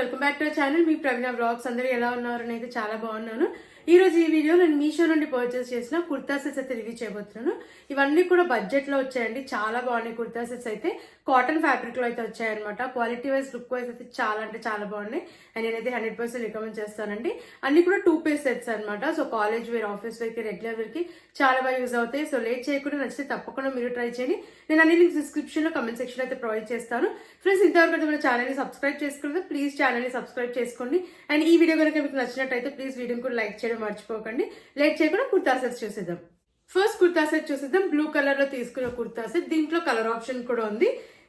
Welcome back to our channel. Me Praveena vlogs. అందరూ ఎలా ఉన్నారు? అయితే చాలా బాగున్నాను. ఈ రోజు ఈ వీడియో నేను మీషో నుండి పర్చేస్ చేసిన కుర్తా సెట్స్ అయితే రివ్యూ చేయబోతున్నాను. ఇవన్నీ కూడా బడ్జెట్ లో వచ్చాయండి. చాలా బాగున్నాయి కుర్తా సెట్స్ అయితే. కాటన్ ఫ్యాబ్రిక్ లో అయితే వచ్చాయన్నమాట. క్వాలిటీ వైజ్, లుక్ వైజ్ అయితే చాలా అంటే చాలా బాగున్నాయి. అండ్ నేనైతే 100% రికమెండ్ చేస్తానండి. అన్ని కూడా 2 పీస్ సెట్స్ అనమాట. So college wear, office wear కి, రెగ్యులర్ వేర్ కి చాలా బాగా యూజ్ అవుతాయి. సో లేట్ చేయకుండా నచ్చితే తప్పకుండా మీరు ట్రై చేయండి. నేను అన్ని లింక్స్ డిస్క్రిప్షన్ లో, కమెంట్ సెక్షన్ అయితే ప్రొవైడ్ చేస్తాను. ఫ్రెండ్స్, ఇంతవరకు మన ఛానల్ ని సబ్స్క్రైబ్ చేసుకుంటే ప్లీజ్ ఛానల్ ని సబ్స్క్రైబ్ చేసుకోండి. అండ్ ఈ వీడియో కనుక మీకు నచ్చినట్టయితే ప్లీజ్ వీడియోని కూడా లైక్ చేయడం మర్చిపోకండి. లేట్ చేయకుండా కుర్తా సెట్స్ చూసేద్దాం. ఫస్ట్ కుర్తా సెట్ చూసేద్దాం. బ్లూ కలర్ లో తీసుకున్న కుర్తా సెట్. దీంట్లో కలర్ ఆప్షన్ కూడా ఉంది.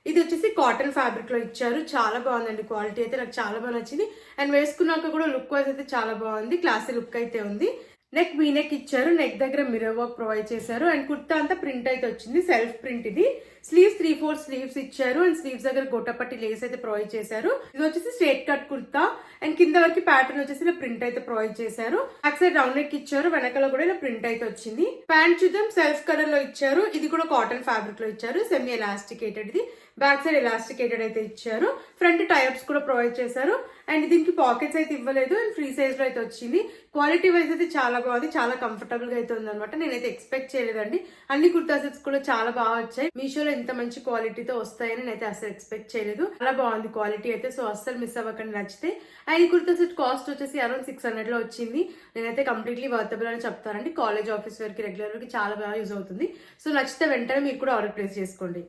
ఇది వచ్చేసి కాటన్ ఫ్యాబ్రిక్ లో ఇచ్చారు. చాలా బాగుందండి. క్వాలిటీ అయితే నాకు చాలా బాగా నచ్చింది. అండ్ వేసుకున్నాక కూడా లుక్ వైజ్ అయితే చాలా బాగుంది. క్లాసీ లుక్ అయితే ఉంది. నెక్ వీ నెక్ ఇచ్చారు. నెక్ దగ్గర మిర్రర్ వర్క్ ప్రొవైడ్ చేశారు. అండ్ కుర్తా అంతా ప్రింట్ అయితే వచ్చింది. సెల్ఫ్ ప్రింట్ ఇది. స్లీవ్స్ 3/4 స్లీవ్స్ ఇచ్చారు. అండ్ స్లీవ్స్ దగ్గర గొట్టపట్టి లేస్ అయితే ప్రొవైడ్ చేశారు. ఇది వచ్చేసి స్ట్రేట్ కట్ కుర్తా. అండ్ కింద వరకు ప్యాటర్న్ వచ్చేసి ఇలా ప్రింట్ అయితే ప్రొవైడ్ చేశారు. బ్యాక్ సైడ్ రౌండ్ నెక్ ఇచ్చారు. వెనకాల కూడా ఇలా ప్రింట్ అయితే వచ్చింది. ప్యాంట్ చూద్దాం. సెల్ఫ్ కలర్ లో ఇచ్చారు. ఇది కూడా కాటన్ ఫ్యాబ్రిక్ లో ఇచ్చారు. సెమీ ఎలాస్టికేటెడ్ ఇది. బ్యాక్ సైడ్ ఎలాస్టికేటెడ్ అయితే ఇచ్చారు. ఫ్రంట్ టైప్స్ కూడా ప్రొవైడ్ చేశారు. అండ్ దీనికి పాకెట్స్ అయితే ఇవ్వలేదు. అండ్ ఫ్రీ సైజ్ లో అయితే వచ్చింది. క్వాలిటీ వైజ్ అయితే చాలా బాగుంది. చాలా కంఫర్టబుల్ గా అయితే ఉందన్నమాట. నేనైతే ఎక్స్పెక్ట్ చేయలేదండి. అన్ని కుర్తా సెట్స్ కూడా చాలా బాగా వచ్చాయి. మీషోలో ఇంత మంచి క్వాలిటీతో వస్తాయని నేనైతే అసలు ఎక్స్పెక్ట్ చేయలేదు. చాలా బాగుంది క్వాలిటీ అయితే. సో అస్సలు మిస్ అవ్వకండి నచ్చితే. అండ్ ఈ కుర్తా సెట్ కాస్ట్ వచ్చేసి అరౌండ్ 600 లో వచ్చింది. నేనైతే కంప్లీట్లీ వర్తబుల్ అని చెప్తానండి. కాలేజ్, ఆఫీస్ వేర్ కి, రెగ్యులర్ వేర్ కి చాలా బాగా యూజ్ అవుతుంది. సో నచ్చితే వెంటనే మీరు కూడా ఆర్డర్ ప్లేస్ చేసుకోండి.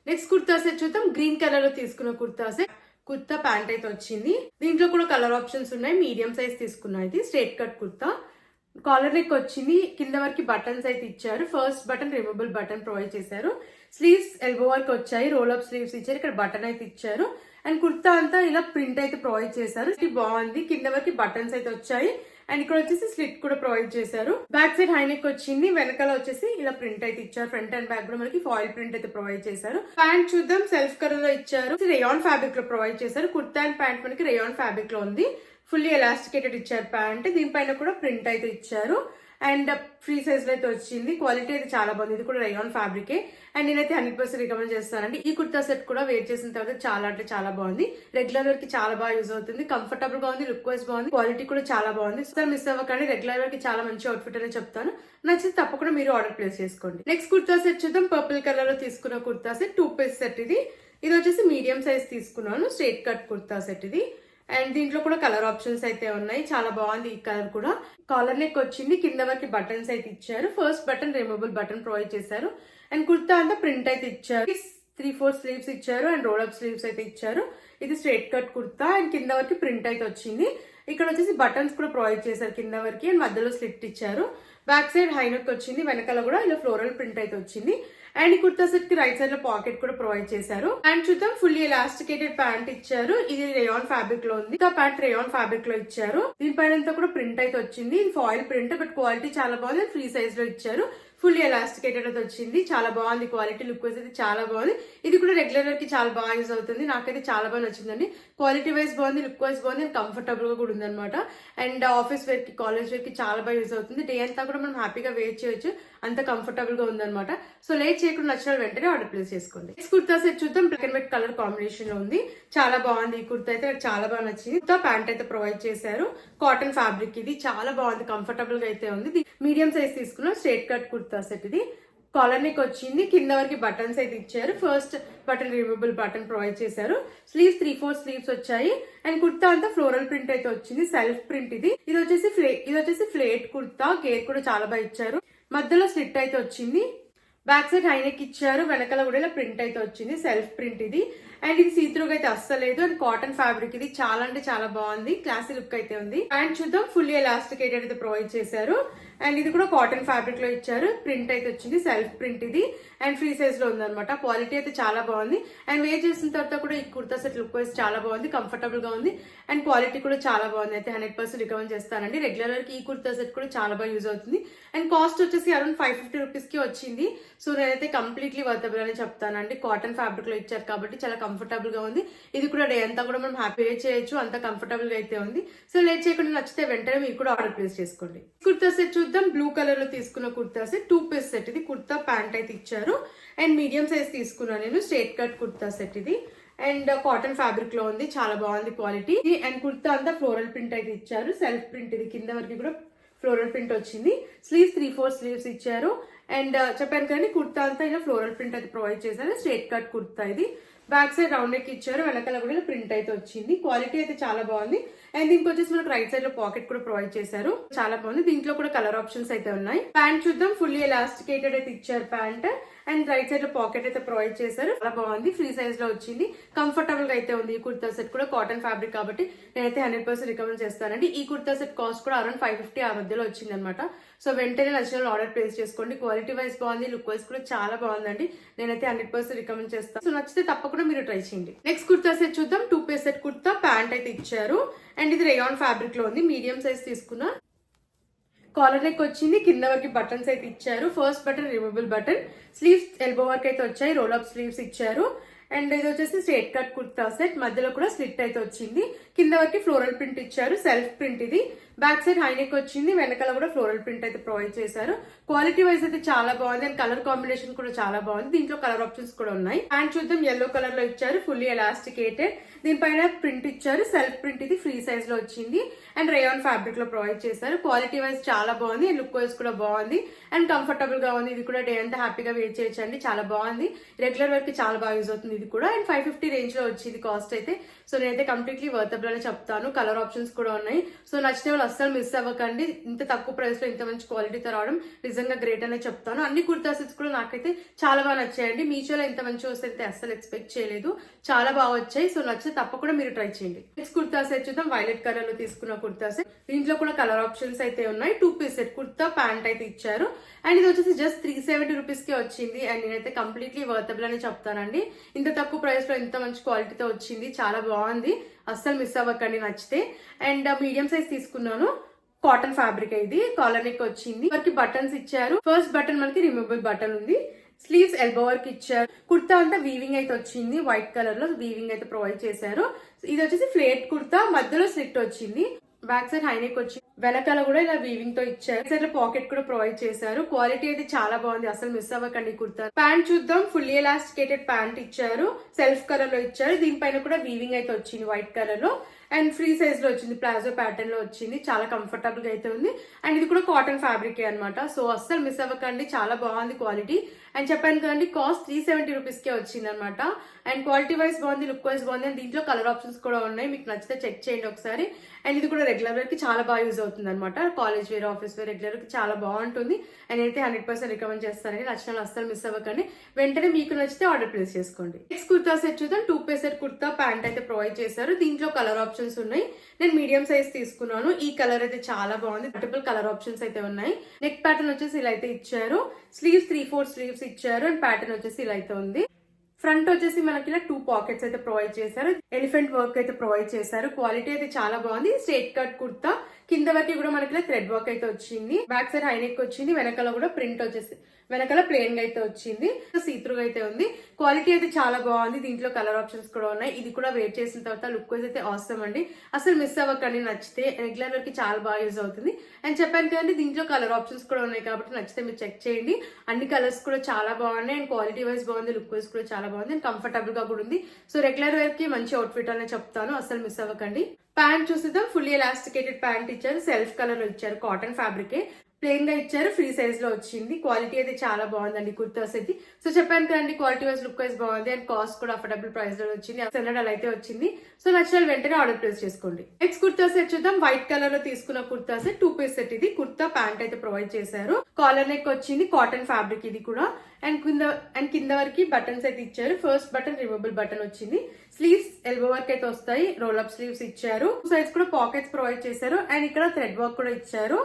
నెక్స్ట్ కుర్తా సెట్ చూద్దాం. గ్రీన్ కలర్ లో తీసుకున్న కుర్తా సెట్. కుర్తా ప్యాంట్ అయితే వచ్చింది. దీంట్లో కూడా కలర్ ఆప్షన్స్ ఉన్నాయి. మీడియం సైజ్ తీసుకున్నా. ఇది straight cut kurta. Collar neck వచ్చింది. కింద వరకు బటన్స్ అయితే ఇచ్చారు. First button removable button provide చేశారు. స్లీవ్స్ ఎల్బో వర్క్ వచ్చాయి. రోల్ అప్ స్లీవ్స్ ఇచ్చారు. ఇక్కడ బటన్ అయితే ఇచ్చారు. అండ్ కుర్తా అంతా ఇలా ప్రింట్ అయితే ప్రొవైడ్ చేశారు. ఇది బాగుంది. కింద వరకు బటన్స్ అయితే వచ్చాయి. అండ్ ఇక్కడ వచ్చేసి స్లిట్ కూడా ప్రొవైడ్ చేశారు. బ్యాక్ సైడ్ హై నెక్ వచ్చింది. వెనకాల వచ్చేసి ఇలా ప్రింట్ అయితే ఇచ్చారు. ఫ్రంట్ అండ్ బ్యాక్ కూడా మనకి ఫాయిల్ ప్రింట్ అయితే ప్రొవైడ్ చేశారు. ప్యాంట్ చూద్దాం. సెల్ఫ్ కలర్ లో ఇచ్చారు. రేయాన్ ఫ్యాబ్రిక్ లో ప్రొవైడ్ చేశారు. కుర్తా అండ్ ప్యాంట్ మనకి రేయాన్ ఫ్యాబ్రిక్ లో ఉంది. ఫుల్లీ ఎలాస్టికేటెడ్ ఇచ్చారు ప్యాంట్. దీనిపైన కూడా ప్రింట్ అయితే ఇచ్చారు. అండ్ ఫ్రీ సైజ్ లో అయితే వచ్చింది. క్వాలిటీ అయితే చాలా బాగుంది. ఇది కూడా రేయాన్ ఫ్యాబ్రికే. అండ్ నేనైతే 100% రికమెండ్ చేస్తానండి. ఈ కుర్తా సెట్ కూడా వేర్ చేసిన తర్వాత చాలా అంటే చాలా బాగుంది. రెగ్యులర్ వేర్ కి చాలా బాగా యూజ్ అవుతుంది. కంఫర్టబుల్ గా ఉంది. లుక్ వైజ్ బాగుంది. క్వాలిటీ కూడా చాలా బాగుంది. సో మిస్ అవ్వకండి. రెగ్యులర్ వేర్ కి చాలా మంచి అవుట్ఫిట్ అని చెప్తాను. నచ్చితే తప్పకుండా మీరు ఆర్డర్ ప్లేస్ చేసుకోండి. నెక్స్ట్ కుర్తా సెట్ చూద్దాం. పర్పుల్ కలర్ లో తీసుకున్న కుర్తా సెట్. 2 పీస్ సెట్ ఇది. ఇది వచ్చేసి మీడియం సైజ్ తీసుకున్నాను. స్ట్రేట్ కట్ కుర్తా సెట్ ఇది. అండ్ దీంట్లో కూడా కలర్ ఆప్షన్స్ అయితే ఉన్నాయి. చాలా బాగుంది ఈ కలర్ కూడా. కాలర్ నెక్ వచ్చింది. కింద వరకు బటన్స్ అయితే ఇచ్చారు. First button removable button provide చేశారు. అండ్ కుర్తా అంతా ప్రింట్ అయితే ఇచ్చారు. 3/4 స్లీవ్స్ ఇచ్చారు. అండ్ రోల్ అప్ స్లీవ్స్ అయితే ఇచ్చారు. ఇది స్ట్రేట్ కట్ కుర్తా. అండ్ కింద వరకు ప్రింట్ అయితే వచ్చింది. ఇక్కడ వచ్చేసి బటన్స్ కూడా ప్రొవైడ్ చేశారు కింద వరకు. అండ్ మధ్యలో స్లిట్ ఇచ్చారు. బ్యాక్ సైడ్ హై నెక్ వచ్చింది. వెనకాల కూడా ఇలా ఫ్లోరల్ ప్రింట్ అయితే వచ్చింది. అండ్ ఈ కుర్తా సెట్ కి రైట్ సైడ్ లో పాకెట్ కూడా ప్రొవైడ్ చేశారు. ప్యాంట్ చూద్దాం. ఫుల్లీ ఎలాస్టికేటెడ్ ప్యాంట్ ఇచ్చారు. ఇది రేయాన్ ఫ్యాబ్రిక్ లో ఉంది. ప్యాంట్ రేయాన్ ఫ్యాబ్రిక్ లో ఇచ్చారు. దీనిపైన కూడా ప్రింట్ అయితే వచ్చింది. ఇది ఫాయిల్ ప్రింట్, బట్ క్వాలిటీ చాలా బాగుంది. ఫ్రీ సైజ్ లో ఇచ్చారు. ఫుల్లీ ఎలాస్టికేటెడ్ అయితే వచ్చింది. చాలా బాగుంది క్వాలిటీ. లుక్ వైజ్ అయితే చాలా బాగుంది. ఇది కూడా రెగ్యులర్ వేర్ కి చాలా బాగా యూజ్ అవుతుంది. నాకైతే చాలా బాగా నచ్చిందండి. క్వాలిటీ వైజ్ బాగుంది. లుక్ వైజ్ బాగుంది. అండ్ కంఫర్టబుల్ గా కూడా ఉందన్నమాట. అండ్ ఆఫీస్ వేర్ కి, కాలేజ్ వేర్ కి చాలా బాగా యూజ్ అవుతుంది. డే అంతా కూడా మనం హ్యాపీగా వేర్ చేయొచ్చు. అంత కంఫర్టబుల్ గా ఉందన్నమాట. సో లేట్ చేయకుండా నచ్చిన వెంటనే ఆర్డర్ ప్లేస్ చేసుకోండి. నెక్స్ట్ కుర్తా సెట్ చూద్దాం. Black and white colour combination లో ఉంది. చాలా బాగుంది. ఈ కుర్తా అయితే నాకు చాలా బాగా నచ్చింది. కుర్తా ప్యాంట్ అయితే ప్రొవైడ్ చేశారు. కాటన్ ఫ్యాబ్రిక్ ఇది. చాలా బాగుంది. కంఫర్టబుల్ గా అయితే ఉంది. మీడియం సైజ్ తీసుకున్న స్ట్రేట్ కట్ కుర్తా సెట్ ఇది. కాలర్ నెక్ వచ్చింది. కింద వరకు బటన్స్ అయితే ఇచ్చారు. First button removable button provide చేశారు. స్లీవ్స్ 3/4 స్లీవ్స్ వచ్చాయి. అండ్ కుర్తా అంతా ఫ్లోరల్ ప్రింట్ అయితే వచ్చింది. సెల్ఫ్ ప్రింట్ ఇది. ఇది వచ్చేసి ఫ్లేట్ కుర్తా. గేర్ కూడా చాలా బాగా ఇచ్చారు. మధ్యలో స్లిట్ అయితే వచ్చింది. బ్యాక్ సైడ్ హై నెక్ ఇచ్చారు. వెనకాల కూడా ఇలా ప్రింట్ అయితే వచ్చింది. సెల్ఫ్ ప్రింట్ ఇది. అండ్ ఇది సీత్రూగా అయితే అస్సలేదు. అండ్ కాటన్ ఫ్యాబ్రిక్ ఇది. చాలా అంటే చాలా బాగుంది. క్లాసీ లుక్ అయితే ఉంది. అండ్ చూద్దాం. ఫుల్లీ ఎలాస్టికేటెడ్ అయితే ప్రొవైడ్ చేశారు. అండ్ ఇది కూడా కాటన్ ఫ్యాబ్రిక్ లో ఇచ్చారు. ప్రింట్ అయితే వచ్చింది. సెల్ఫ్ ప్రింట్ ఇది. అండ్ ఫ్రీ సైజ్ లో ఉందన్నమాట. క్వాలిటీ అయితే చాలా బాగుంది. అండ్ వేర్ చేసిన తర్వాత కూడా ఈ కుర్తా సెట్ లుక్ వైజ్ చాలా బాగుంది. కంఫర్టబుల్ గా ఉంది. అండ్ క్వాలిటీ కూడా చాలా బాగుంది. అయితే 100% రికమెండ్ చేస్తానండి. రెగ్యులర్ కి ఈ కుర్తా సెట్ కూడా చాలా బాగా యూజ్ అవుతుంది. అండ్ కాస్ట్ వచ్చేసి అరౌండ్ 550 రూపీస్ కి వచ్చింది. సో నేనైతే కంప్లీట్లీ వర్తబుల్ అని చెప్తానండి. కాటన్ ఫ్యాబ్రిక్ లో ఇచ్చారు కాబట్టి చాలా కంఫర్టబుల్ గా ఉంది. ఇది కూడా డే అంతా కూడా మనం హ్యాపీ చేయొచ్చు. అంత కంఫర్టబుల్ గా అయితే ఉంది. సో లేట్ చేయకుండా నచ్చితే వెంటనే మీరు కూడా ఆర్డర్ ప్లేస్ చేసుకోండి. కుర్తా సెట్ చూద్దాం. బ్లూ కలర్ లో తీసుకున్న కుర్తా సెట్. 2 పీస్ సెట్ ఇది. కుర్తా ప్యాంట్ అయితే ఇచ్చారు. అండ్ మీడియం సైజ్ తీసుకున్నాను నేను. స్ట్రేట్ కట్ కుర్తా సెట్ ఇది. అండ్ కాటన్ ఫ్యాబ్రిక్ లో ఉంది, చాలా బాగుంది క్వాలిటీ. అండ్ కుర్తా అంతా ఫ్లోరల్ ప్రింట్ అయితే ఇచ్చారు, సెల్ఫ్ ప్రింట్ ఇది, కింద వరకు కూడా ఫ్లోరల్ ప్రింట్ వచ్చింది. స్లీవ్స్ 3/4 స్లీవ్స్ ఇచ్చారు. అండ్ చెప్పాను కానీ కుర్తా అంతా ఇలా ఫ్లోరల్ ప్రింట్ అయితే ప్రొవైడ్ చేశారు. స్ట్రేట్ కట్ కుర్తా ఇది. బ్యాక్ సైడ్ రౌండ్ నెక్ ఇచ్చారు, వెనకాల కూడా ప్రింట్ అయితే వచ్చింది. క్వాలిటీ అయితే చాలా బాగుంది. అండ్ దీనికి వచ్చేసి మనకు రైట్ సైడ్ లో పాకెట్ కూడా ప్రొవైడ్ చేశారు, చాలా బాగుంది. దీంట్లో కూడా కలర్ ఆప్షన్స్ అయితే ఉన్నాయి. ప్యాంట్ చూద్దాం, ఫుల్లీ ఎలాస్టికేటెడ్ అయితే ఇచ్చారు ప్యాంట్. అండ్ రైట్ సైడ్ లో పాకెట్ అయితే ప్రొవైడ్ చేశారు, చాలా బాగుంది. ఫ్రీ సైజ్ లో వచ్చింది, కంఫర్టబుల్ గా అయితే ఉంది. ఈ కుర్తా సెట్ కూడా కాటన్ ఫ్యాబ్రిక్ కాబట్టి నేనైతే 100% రికమెండ్ చేస్తానండి. ఈ కుర్తా సెట్ కాస్ట్ కూడా అరౌండ్ 550 ఆ మధ్యలో వచ్చింది అనమాట. సో వెంటనే నచ్చిన ఆర్డర్ ప్లేస్ చేసుకోండి. క్వాలిటీ వైజ్ బాగుంది, లుక్ వైజ్ కూడా చాలా బాగుందండి. నేనైతే 100% రికమెండ్ చేస్తాను. సో నచ్చితే తప్పకుండా మీరు ట్రై చేయండి. నెక్స్ట్ కుర్తా సెట్ చూద్దాం. 2 పీస్ సెట్ కుర్తా, ప్యాంట్ అయితే ఇచ్చారు. అండ్ ఇది రేయాన్ ఫ్యాబ్రిక్ లో ఉంది, మీడియం సైజ్ తీసుకున్నా. కాలర్ నెక్ వచ్చింది, కింద వరకు బటన్స్ అయితే ఇచ్చారు. First button removable button, sleeves elbow work అయితే వచ్చాయి, రోల్ అప్ స్లీవ్స్ ఇచ్చారు. అండ్ ఇది వచ్చేసి స్ట్రేట్ కట్ కుర్తా సెట్, మధ్యలో కూడా స్లిట్ అయితే వచ్చింది. కింద వరకు ఫ్లోరల్ ప్రింట్ ఇచ్చారు, సెల్ఫ్ ప్రింట్ ఇది. బ్యాక్ సైడ్ హై నెక్ వచ్చింది, వెనకాల కూడా ఫ్లోరల్ ప్రింట్ అయితే ప్రొవైడ్ చేశారు. క్వాలిటీ వైజ్ అయితే చాలా బాగుంది. అండ్ కలర్ కాంబినేషన్ కూడా చాలా బాగుంది. దీంట్లో కలర్ ఆప్షన్స్ కూడా ఉన్నాయి. ప్యాంట్ చూద్దాం, ఎల్లో కలర్ లో ఇచ్చారు, ఫుల్లీ ఎలాస్టికేటెడ్. దీనిపైన ప్రింట్ ఇచ్చారు, సెల్ఫ్ ప్రింట్ ఇది, ఫ్రీ సైజ్ లో వచ్చింది. అండ్ రేయాన్ ఫ్యాబ్రిక్ లో ప్రొవైడ్ చేశారు. క్వాలిటీ వైజ్ చాలా బాగుంది, అండ్ లుక్ వైజ్ కూడా బాగుంది. అండ్ కంఫర్టబుల్ గా ఉంది. ఇది కూడా డే అంతా హ్యాపీగా వేర్ చేయొచ్చు అండి, చాలా బాగుంది. రెగ్యులర్ వర్క్ చాలా బాగా యూజ్ అవుతుంది ఇది కూడా. అండ్ 550 రేంజ్ లో వచ్చింది కాస్ట్ అయితే. సో నేనైతే కంప్లీట్లీ వర్తబుల్ అని చెప్తాను. కలర్ ఆప్షన్స్ కూడా ఉన్నాయి. సో నచ్చిన వాళ్ళు అస్సలు మిస్ అవ్వకండి. ఇంత తక్కువ ప్రైస్ లో ఇంత మంచి క్వాలిటీతో రావడం నిజంగా గ్రేట్ అనే చెప్తాను. అన్ని కుర్తా సెట్స్ కూడా నాకైతే చాలా బాగా నచ్చాయండి. మీషోలో ఇంత మంచి వస్తే అస్సలు ఎక్స్పెక్ట్ చేయలేదు, చాలా బాగా వచ్చాయి. సో నచ్చితే తప్పకుండా మీరు ట్రై చేయండి. నెక్స్ట్ కుర్తా సెట్ చూద్దాం. వైలెట్ కలర్ లో తీసుకున్న కుర్తా సెట్, దీంట్లో కూడా కలర్ ఆప్షన్స్ అయితే ఉన్నాయి. 2 పీస్ సెట్ కుర్తా, ప్యాంట్ అయితే ఇచ్చారు. అండ్ ఇది వచ్చేసి జస్ట్ 370 రూపీస్ కి వచ్చింది. అండ్ నేనైతే కంప్లీట్లీ వర్తబుల్ అని చెప్తానండి. ఇంత తక్కువ ప్రైస్ లో ఇంత మంచి క్వాలిటీతో వచ్చింది, చాలా బాగుంది. అస్సలు మిస్ అవ్వకండి నచ్చితే. అండ్ మీడియం సైజ్ తీసుకున్నాను, కాటన్ ఫ్యాబ్రిక్ ఇది. కాలర్ నెక్ వచ్చింది, మనకి బటన్స్ ఇచ్చారు. ఫస్ట్ బటన్ మనకి రిమూవబుల్ బటన్ ఉంది. స్లీవ్స్ ఎల్బో వర్క్ ఇచ్చారు. కుర్తా అంతా వీవింగ్ అయితే వచ్చింది, వైట్ కలర్ లో వీవింగ్ అయితే ప్రొవైడ్ చేశారు. ఇది వచ్చేసి ఫ్లేట్ కుర్తా, మధ్యలో స్లిట్ వచ్చింది. బ్యాక్ సైడ్ హై నెక్ వచ్చి వెనకాల కూడా ఇలా వీవింగ్ తో ఇచ్చారు. సైడ్ లో పాకెట్ కూడా ప్రొవైడ్ చేశారు. క్వాలిటీ అయితే చాలా బాగుంది, అసలు మిస్ అవ్వకండి కుర్తా. ప్యాంట్ చూద్దాం. ఫుల్లీ ఎలాస్టికేటెడ్ ప్యాంట్ ఇచ్చారు, సెల్ఫ్ కలర్ లో ఇచ్చారు. దీనిపైన కూడా వీవింగ్ అయితే వచ్చింది వైట్ కలర్ లో. అండ్ ఫ్రీ సైజ్ లో వచ్చింది, ప్లాజో ప్యాటర్న్ లో వచ్చింది, చాలా కంఫర్టబుల్ గా అయితే ఉంది. అండ్ ఇది కూడా కాటన్ ఫ్యాబ్రిక్ అనమాట. సో అస్సలు మిస్ అవ్వకండి, చాలా బాగుంది క్వాలిటీ. అండ్ చెప్పాను కదండి, కాస్ట్ 370 రూపీస్ కే వచ్చింది అనమాట. అండ్ క్వాలిటీ వైజ్ బాగుంది, లుక్ వైజ్ బాగుంది. అండ్ దీంట్లో కలర్ ఆప్షన్స్ కూడా ఉన్నాయి, మీకు నచ్చితే చెక్ చేయండి ఒకసారి. అండ్ ఇది కూడా రెగ్యులర్ వేర్ కి చాలా బాగా యూజ్ అవుతుంది అనమాట. College wear, office wear, regular కి చాలా బాగుంటుంది. అండ్ అయితే 100% రికమెండ్ చేస్తానండి. నచ్చిన వాళ్ళు అస్సలు మిస్ అవ్వకండి. వెంటనే మీకు నచ్చితే ఆర్డర్ ప్లేస్ చేసుకోండి. నెక్స్ట్ కుర్తా సెట్ చూద్దాం. 2 పీస్ సెట్ కుర్తా, ప్యాంట్ అయితే ప్రొవైడ్ చేశారు. దీంట్లో కలర్ ఆప్షన్స్ ఉన్నాయి. నేను మీడియం సైజ్ తీసుకున్నాను. ఈ కలర్ అయితే చాలా బాగుంది, మల్టిపుల్ కలర్ ఆప్షన్స్ అయితే ఉన్నాయి. నెక్ ప్యాటర్న్ వచ్చేసి ఇలా అయితే ఇచ్చారు. స్లీవ్స్ 3/4 స్లీవ్స్ ఇచ్చారు. అండ్ ప్యాటర్న్ వచ్చేసి ఇలా అయితే ఉంది. ఫ్రంట్ వచ్చేసి మనకి ఇలా 2 పాకెట్స్ అయితే ప్రొవైడ్ చేశారు. ఎలిఫెంట్ వర్క్ అయితే ప్రొవైడ్ చేశారు. క్వాలిటీ అయితే చాలా బాగుంది. స్ట్రేట్ కట్ కుర్తా, కింద వరకు కూడా మనకి థ్రెడ్ వర్క్ అయితే వచ్చింది. బ్యాక్ సైడ్ హై నెక్ వచ్చింది, వెనకాల కూడా ప్రింట్ వచ్చేసి వెనకాల ప్లేన్ గా అయితే వచ్చింది, సీత్రూగా అయితే ఉంది. క్వాలిటీ అయితే చాలా బాగుంది. దీంట్లో కలర్ ఆప్షన్స్ కూడా ఉన్నాయి. ఇది కూడా వేర్ చేసిన తర్వాత లుక్ వైజ్ అయితే అవసరం అండి, అసలు మిస్ అవ్వకండి. నచ్చితే రెగ్యులర్ వర్క్ చాలా బాగా యూజ్ అవుతుంది. అండ్ చెప్పాను కదండి, దీంట్లో కలర్ ఆప్షన్స్ కూడా ఉన్నాయి కాబట్టి నచ్చితే మీరు చెక్ చేయండి. అన్ని కలర్స్ కూడా చాలా బాగున్నాయి. అండ్ క్వాలిటీ వైజ్ బాగుంది, లుక్ వైజ్ కూడా చాలా బాగుంది. అండ్ కంఫర్టబుల్ గా కూడా ఉంది. సో రెగ్యులర్ వేర్ కి మంచి అవుట్ఫిట్ అనే చెప్తాను, అసలు మిస్ అవ్వకండి. ప్యాంట్ చూసిద్దాం. ఫుల్లీ ఎలాస్టికేటెడ్ ప్యాంట్ ఇచ్చారు, సెల్ఫ్ కలర్ లో ఇచ్చారు, కాటన్ ఫ్యాబ్రికే, ప్లెయిన్ గా ఇచ్చారు, ఫ్రీ సైజ్ లో వచ్చింది. క్వాలిటీ అయితే చాలా బాగుందండి కుర్తాస్ అయితే. సో చెప్పాను కదండి, క్వాలిటీ వైజ్, లుక్ వైజ్ బాగుంది. అండ్ కాస్ట్ కూడా అఫోర్డబుల్ ప్రైస్ లో వచ్చింది. అలా అయితే వచ్చింది. సో నచ్చిన వెంటనే ఆర్డర్ ప్లేస్ చేసుకోండి. నెక్స్ట్ కుర్తా సెట్ చూద్దాం. వైట్ కలర్ లో తీసుకున్న కుర్తా సెట్, 2 పీస్ సెట్ ఇది. కుర్తా, ప్యాంట్ అయితే ప్రొవైడ్ చేశారు. కాలర్ నెక్ వచ్చింది, కాటన్ ఫ్యాబ్రిక్ ఇది కూడా. అండ్ కింద వరకు బటన్స్ అయితే ఇచ్చారు. ఫస్ట్ బటన్ రిమూవబుల్ బటన్ వచ్చింది. స్లీవ్స్ ఎల్బో వర్క్ అయితే వస్తాయి, రోల్ అప్ స్లీవ్స్ ఇచ్చారు. సైజ్ కూడా పాకెట్స్ ప్రొవైడ్ చేశారు. అండ్ ఇక్కడ థ్రెడ్ వర్క్ కూడా ఇచ్చారు.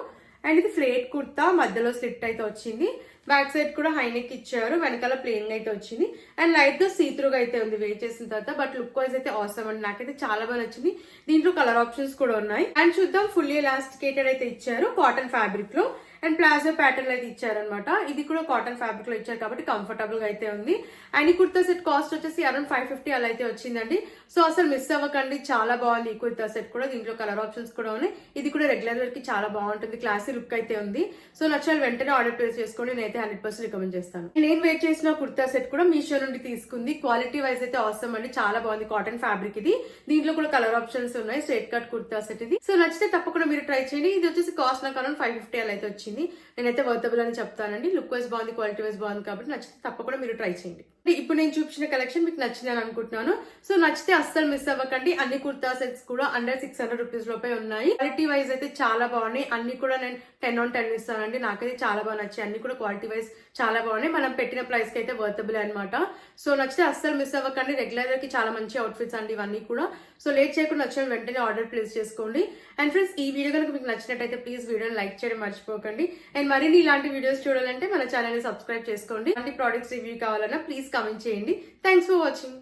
అండ్ ఇది ఫ్లేట్ కుర్తా, మధ్యలో స్లిట్ అయితే వచ్చింది. బ్యాక్ సైడ్ కూడా హై నెక్ ఇచ్చారు, వెనకాల ప్లేన్ అయితే వచ్చింది. అండ్ లైట్ గా సీత్రూగా అయితే ఉంది వేర్ చేసిన తర్వాత. బట్ లుక్ వైజ్ అయితే అవసరం అండి, నాకైతే చాలా బాగా నచ్చింది. దీంట్లో కలర్ ఆప్షన్స్ కూడా ఉన్నాయి. అండ్ చూద్దాం. ఫుల్లీ ఎలాస్టికేటెడ్ అయితే ఇచ్చారు, కాటన్ ఫ్యాబ్రిక్ లో. అండ్ ప్లాజో ప్యాటర్న్ అయితే ఇచ్చారనమాట. ఇది కూడా కాటన్ ఫ్యాబ్రిక్ లో ఇచ్చారు కాబట్టి కంఫర్టబుల్ గా అయితే ఉంది. అండ్ ఈ కుర్తా సెట్ కాస్ట్ వచ్చేసి అరౌండ్ 550 అలా అయితే వచ్చిందండి. సో అసలు మిస్ అవ్వకండి, చాలా బాగుంది ఈ కుర్తా సెట్ కూడా. దీంట్లో కలర్ ఆప్షన్స్ కూడా ఉన్నాయి. ఇది కూడా రెగ్యులర్ వేర్ కి చాలా బాగుంటుంది, క్లాసీ లుక్ అయితే ఉంది. సో నచ్చాలి వెంటనే ఆర్డర్ ప్లేస్ చేసుకోండి, నేనైతే 100% రికమెండ్ చేస్తాను. నేను వెయిట్ చేసిన కుర్తా సెట్ కూడా మీషో నుండి తీసుకుంది. క్వాలిటీ వైజ్ అయితే అవసరం అండి, చాలా బాగుంది. కాటన్ ఫ్యాబ్రిక్ ఇది. దీంట్లో కూడా కలర్ ఆప్షన్స్ ఉన్నాయి. స్ట్రైట్ కట్ కుర్తా సెట్ ఇది. సో నచ్చితే తప్పకుండా మీరు ట్రై చేయండి. ఇది వచ్చేసి కాస్ట్ నాకు అరౌండ్ 550 అలా అయితే వచ్చింది. నేనైతే వర్తబుల్ అని చెప్తానండి. లుక్ వైజ్ బాగుంది, క్వాలిటీ వైజ్ బాగుంది కాబట్టి నచ్చితే తప్పకుండా మీరు ట్రై చేయండి. ఇప్పుడు నేను చూపించిన కలెక్షన్ మీకు నచ్చిందని అనుకుంటున్నాను. సో నచ్చితే అస్సలు మిస్ అవ్వకండి. అన్ని కుర్తా సెట్స్ కూడా అండర్ 600 రూపీస్ లోపే ఉన్నాయి. క్వాలిటీ వైజ్ అయితే చాలా బాగున్నాయి. అన్ని కూడా నేను 10 on 10 ఇస్తానండి. నాకైతే చాలా బాగా నచ్చాయి. అన్ని కూడా క్వాలిటీ వైజ్ చాలా బాగున్నాయి. మనం పెట్టిన ప్రైస్ కి అయితే వర్తబుల్ అనమాట. సో నచ్చితే అస్సలు మిస్ అవ్వకండి. రెగ్యులర్ కి చాలా మంచి అవుట్ఫిట్స్ అండి ఇవన్నీ కూడా. సో లేట్ చేయకుండా నచ్చిన వెంటనే ఆర్డర్ ప్లేస్ చేసుకోండి. అండ్ ఫ్రెండ్స్, ఈ వీడియో కనుక మీకు నచ్చినట్టయితే ప్లీజ్ వీడియోని లైక్ చేయడం మర్చిపోకండి. అండ్ మరిన్ని ఇలాంటి వీడియోస్ చూడాలంటే మన ఛానల్ ని సబ్స్క్రైబ్ చేసుకోండి. ఇలాంటి ప్రోడక్ట్స్ రివ్యూ కావాలన్నా ప్లీజ్ కామెంట్ చేయండి. Thanks for watching.